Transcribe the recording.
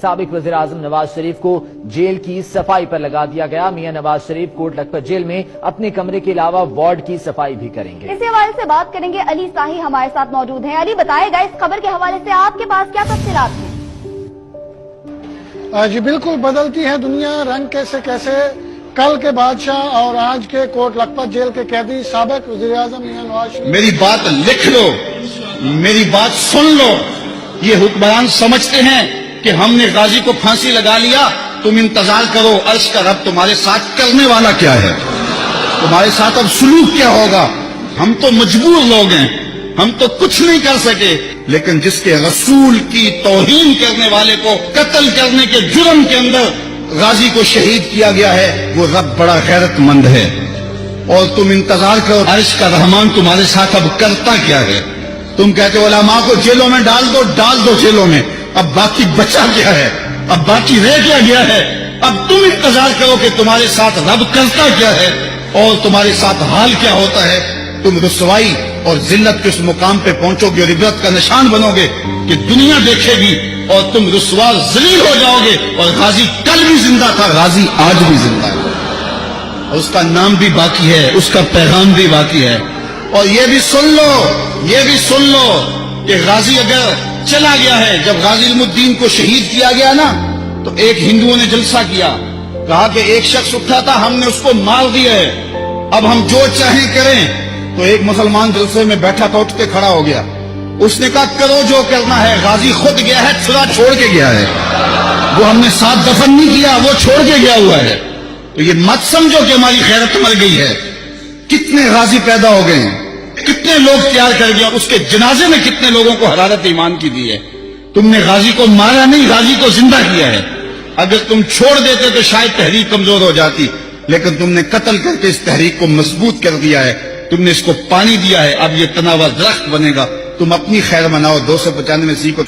سابق وزیر اعظم نواز شریف کو جیل کی صفائی پر لگا دیا گیا۔ میاں نواز شریف کوٹ لکھپت جیل میں اپنے کمرے کے علاوہ وارڈ کی صفائی بھی کریں گے۔ اسی حوالے سے بات کریں گے، علی ساہی ہمارے ساتھ موجود ہیں۔ علی، بتائے گا اس خبر کے حوالے سے آپ کے پاس کیا تفصیلات ہیں؟ جی بالکل، بدلتی ہے دنیا، رنگ کیسے کیسے۔ کل کے بادشاہ اور آج کے کوٹ لکھپت جیل کے قیدی سابق وزیر اعظم میاں نواز شریف۔ میری بات لکھ لو، میری بات سن لو۔ یہ حکمران سمجھتے ہیں کہ ہم نے غازی کو پھانسی لگا لیا، تم انتظار کرو عرش کا رب تمہارے ساتھ کرنے والا کیا ہے، تمہارے ساتھ اب سلوک کیا ہوگا۔ ہم تو مجبور لوگ ہیں، ہم تو کچھ نہیں کر سکے، لیکن جس کے رسول کی توہین کرنے والے کو قتل کرنے کے جرم کے اندر غازی کو شہید کیا گیا ہے، وہ رب بڑا غیرت مند ہے۔ اور تم انتظار کرو عرش کا رحمان تمہارے ساتھ اب کرتا کیا ہے۔ تم کہتے ہو علماء کو جیلوں میں ڈال دو جیلوں میں، اب باقی بچا کیا ہے، اب باقی رہ کیا گیا ہے۔ اب تم انتظار کرو کہ تمہارے ساتھ رب کرتا کیا ہے اور تمہارے ساتھ حال کیا ہوتا ہے۔ تم رسوائی اور ذلت کے اس مقام پہ پہنچو گے اور عبرت کا نشان بنو گے کہ دنیا دیکھے گی، اور تم رسوا ذلیل ہو جاؤ گے۔ اور غازی کل بھی زندہ تھا، غازی آج بھی زندہ ہے، اور اس کا نام بھی باقی ہے، اس کا پیغام بھی باقی ہے۔ اور یہ بھی سن لو کہ غازی اگر چلا گیا ہے، جب غازی علم الدین کو شہید کیا گیا نا، تو ایک ہندوؤں نے جلسہ کیا، کہا کہ ایک شخص اٹھا تھا، ہم نے اس کو مار دیا ہے، اب ہم جو چاہیں کریں۔ تو ایک مسلمان جلسے میں بیٹھا تھا، اٹھ کے کھڑا ہو گیا، اس نے کہا کرو جو کرنا ہے، غازی خود گیا ہے، چھڑا چھوڑ کے گیا ہے، وہ ہم نے ساتھ دفن نہیں کیا، وہ چھوڑ کے گیا ہوا ہے۔ تو یہ مت سمجھو کہ ہماری خیرت مر گئی ہے، کتنے غازی پیدا ہو گئے ہیں، کتنے لوگ تیار کر گیا، اس کے جنازے میں کتنے لوگوں کو حرارت ایمان کی دی ہے۔ تم نے غازی کو مارا نہیں، غازی کو زندہ کیا ہے۔ اگر تم چھوڑ دیتے تو شاید تحریک کمزور ہو جاتی، لیکن تم نے قتل کر کے اس تحریک کو مضبوط کر دیا ہے، تم نے اس کو پانی دیا ہے، اب یہ تناور درخت بنے گا۔ تم اپنی خیر مناؤ، 295 کو